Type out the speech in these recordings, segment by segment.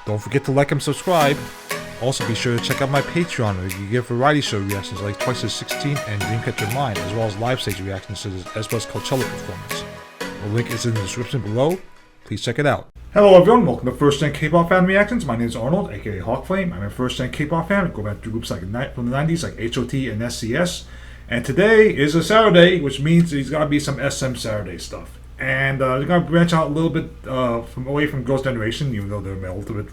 Don't forget to like and subscribe. Also, be sure to check out my Patreon, where you can get variety show reactions like Twice as 16 and Dreamcatcher Mine, as well as live stage reactions to the SBS Coachella performance. The link is in the description below. Please check it out. Hello everyone, welcome to First Gen K-Pop Fan Reactions. My name is Arnold, aka Hawkflame. I'm a First Gen K-Pop fan, go back to groups like from the 90s like HOT and SCS. And today is a Saturday, which means there's got to be some SM Saturday stuff. And we're going to branch out a little bit away from Girls' Generation, even though they're my ultimate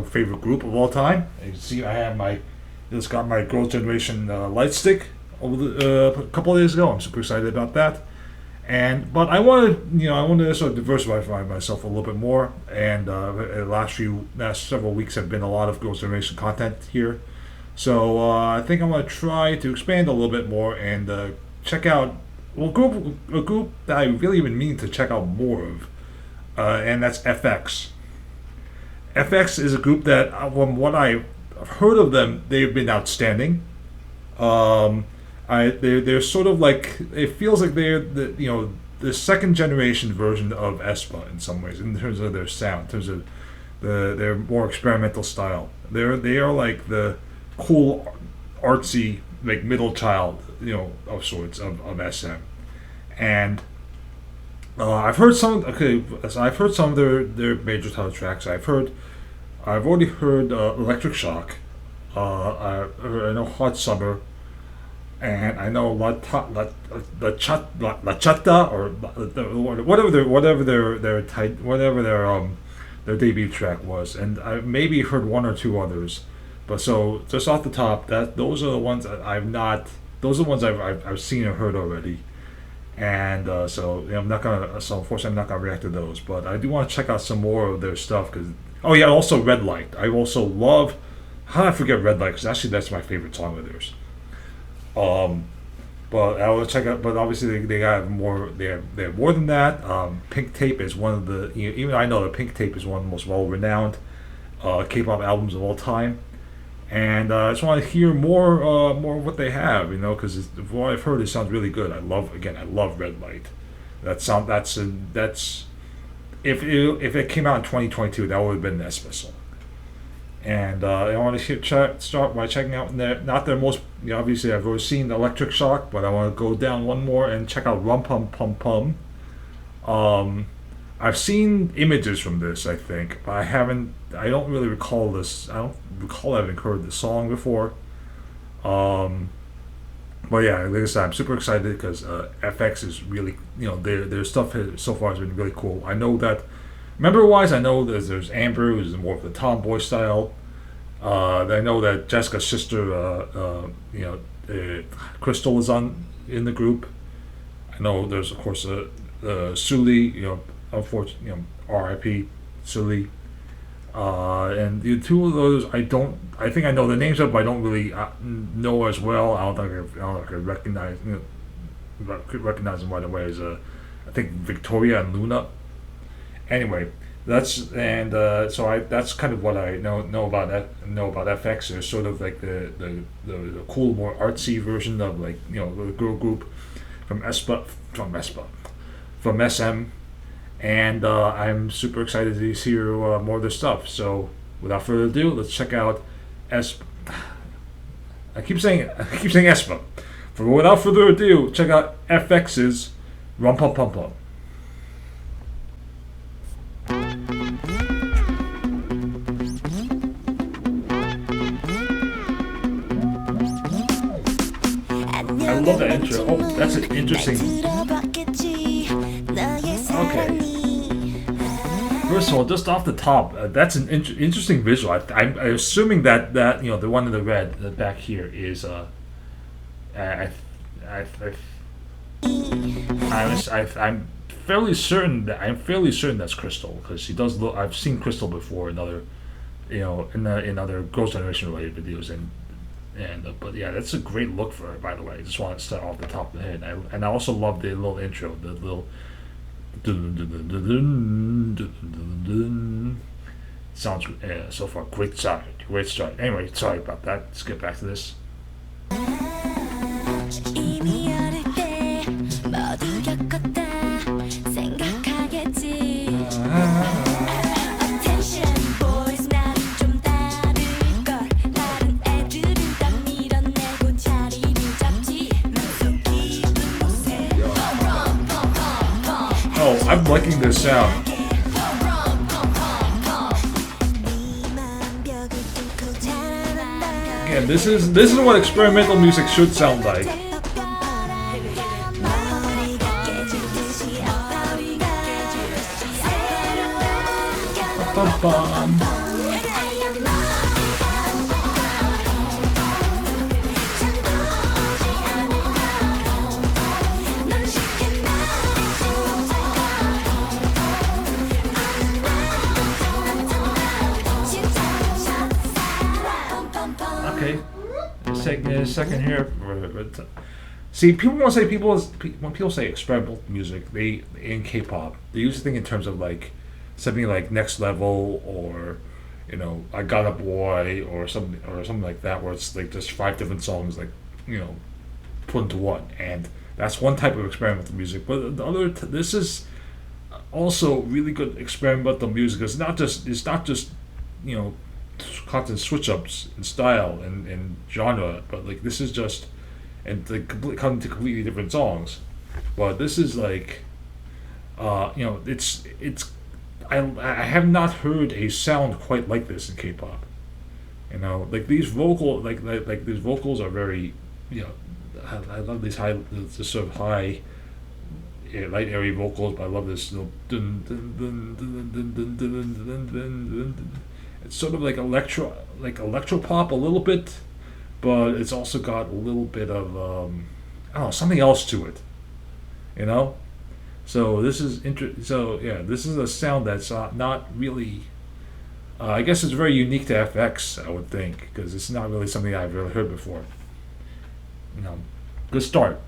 favorite group of all time. As you can see, I have just got my Girls' Generation light stick over a couple of days ago. I'm super excited about that. But I wanted to sort of diversify myself a little bit more. And the last several weeks have been a lot of Girls' Generation content here. So I think I'm going to try to expand a little bit more and check out a group that I really been meaning to check out more of, and that's FX. FX is a group that, from what I've heard of them, they've been outstanding. They're sort of like, it feels like they're the second generation version of aespa in some ways, in terms of their sound, in terms of their more experimental style. They are like the cool, artsy, like middle child, of sorts of SM. And I've heard some of their major title tracks. I've already heard Electric Shock. I know Hot Summer, and I know La Chata, or whatever their debut track was, and I maybe heard one or two others. But so just off the top, those are the ones that those are the ones I've seen or heard already, and unfortunately I'm not gonna react to those. But I do want to check out some more of their stuff also Red Light. I also love. How did I forget Red Light? Because actually that's my favorite song of theirs. But I will check out. But obviously they got more. They have more than that. Pink Tape is one of the. Even I know that Pink Tape is one of the most well-renowned K-pop albums of all time. And I just want to hear more of what they have, because from what I've heard, it sounds really good. I love Red Light. If it came out in 2022, that would have been an aespa song. And I want to start by checking out not their most. Obviously, I've already seen Electric Shock, but I want to go down one more and check out Rum Pum Pum Pum. I've seen images from this, I think, but I don't really recall this. I don't recall having heard the song before. But yeah, like I said, I'm super excited because FX is really, their stuff so far has been really cool. I know that, member-wise, I know that there's Amber, who's more of the tomboy style. I know that Jessica's sister, Crystal, is in the group. I know there's, of course, Sully, unfortunately, R.I.P. Sully. And the two of those, I think I know the names of, but I don't really know as well. I don't think I recognize them right away as I think Victoria and Luna. Anyway, that's kind of what I know about FX. They're sort of like the cool, more artsy version of the girl group from SM. And I'm super excited to hear more of their stuff. So, without further ado, let's check out aespa. I keep saying aespa. Without further ado, check out FX's Rum Pum Pum Pum. I love that intro. Oh, that's an interesting. Okay. First of all, just off the top, that's an interesting visual. I'm assuming that the one in the red back here is I'm fairly certain that's Crystal, because she does look. I've seen Crystal before in other Girls' Generation related videos, but yeah, that's a great look for her. By the way, I just want to start off the top of the head, and I also love the little intro, the little. Sounds so far great start. Anyway, sorry about that. Let's get back to this. Oh, I'm liking this sound. Again, this is what experimental music should sound like. Bum. Okay, let's take a second here. See, people want to say when people say experimental music, they in K-pop, they usually think in terms of like something like Next Level or, you know, I Got a Boy or something like that, where it's like just 5 different songs like, you know, put into one, and that's one type of experimental music. But the other, this is also really good experimental music. It's not just you know, constant switch ups in style and genre, but like this is just, and they come to completely different songs. But this is like, you know, it's I have not heard a sound quite like this in K-pop. You know, like these like these vocals are very, you know, I love these this sort of high, light airy vocals, but I love this little dun dun dun dun dun dun dun dun dun dun. It's sort of like electro pop a little bit, but it's also got a little bit of I don't know, something else to it, you know. So this is So yeah, this is a sound that's not really. I guess it's very unique to FX, I would think, because it's not really something I've really heard before. You know, good start.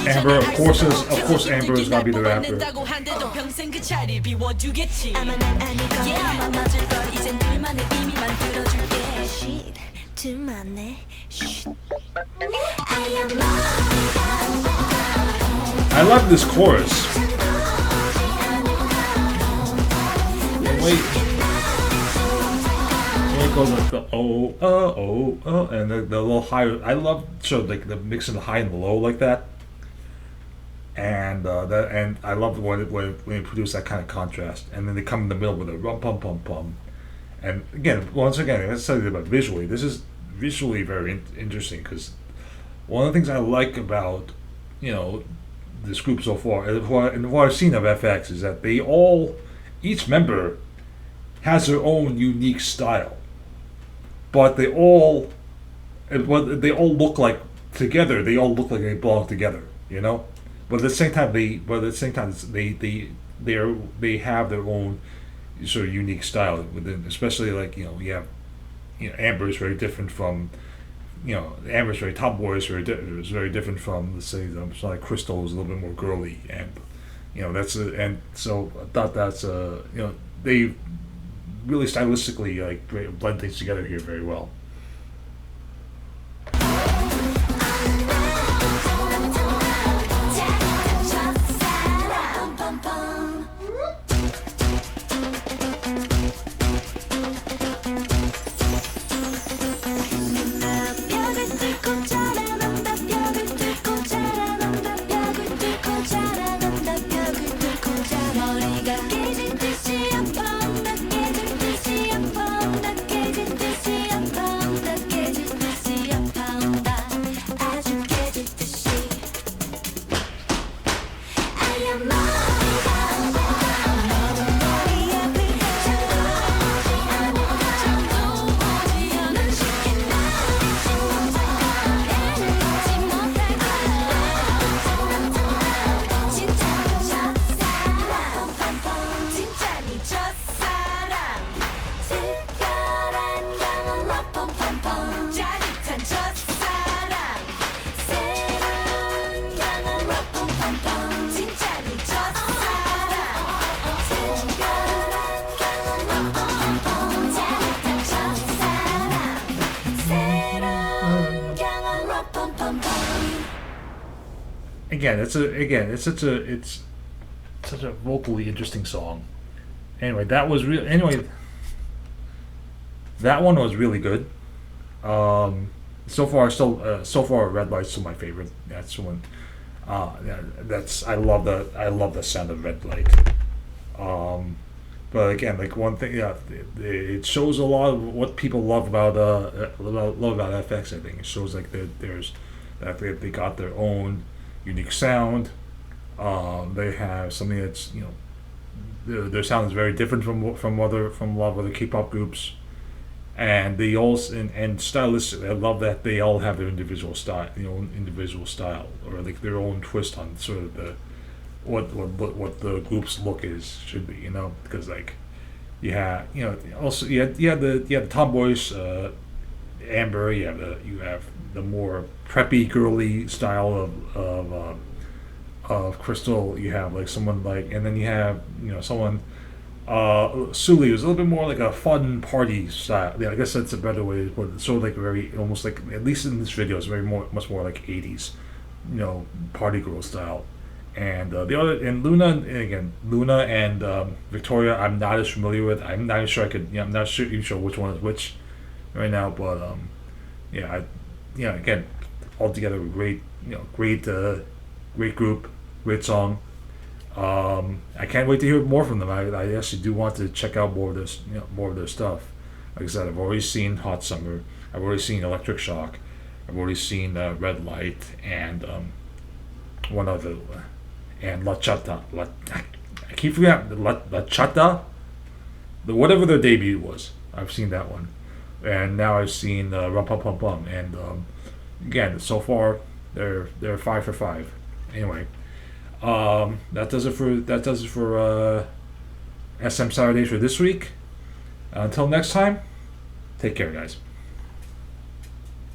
Amber, of course, Amber is gonna be the rapper. I love this chorus. Wait, it goes like the and the little higher. I love like the mix of the high and the low like that. And and I love when you produce that kind of contrast, and then they come in the middle with a rum pum pum pum, and once again, let's say about visually. This is visually very interesting, because one of the things I like about, you know, this group so far, and what I've seen of FX, is that each member has their own unique style, but they all look like together. They all look like they belong together, you know. But at the same time, they have their own sort of unique style within. Especially like, you know, Amber is very different from, you know, Amber's very tomboy, is very different from, let's say, like Crystal is a little bit more girly, and, you know, and so I thought that's you know, they really stylistically like blend things together here very well. it's such a vocally interesting song. Anyway, that was real. Anyway, that one was really good. So far, Red Light's still my favorite. That's one. Yeah, that's I love the sound of Red Light. Um, but again, like one thing, yeah, it shows a lot of what people love about FX. I think it shows like there's that they got their own unique sound. They have something that's their sound is very different from a lot of other K-pop groups, and they also and stylistically, I love that they all have their individual style, or like their own twist on sort of the what the group's look is should be, because like also you have the tomboyish Amber, you have the more preppy girly style of Crystal. You have like someone like, and then you have someone Suli was a little bit more like a fun party style. Yeah, I guess that's a better way to put it. Sort of like very almost like, at least in this video, it's much more like 80s, party girl style. And the other, and Luna and Victoria, I'm not as familiar with. I'm not sure I could. I'm not sure even sure which one is which right now. But yeah, again, altogether great. Great group, great song. I can't wait to hear more from them. I actually do want to check out more of this, more of their stuff. Like I said, I've already seen Hot Summer. I've already seen Electric Shock. I've already seen Red Light and one other, and La Chata. I keep forgetting La Chata. Whatever their debut was, I've seen that one, and now I've seen Rum Pum Pum Pum. And again, so far they're 5 for 5. Anyway, that does it for SM Saturdays for this week. Until next time, take care, guys.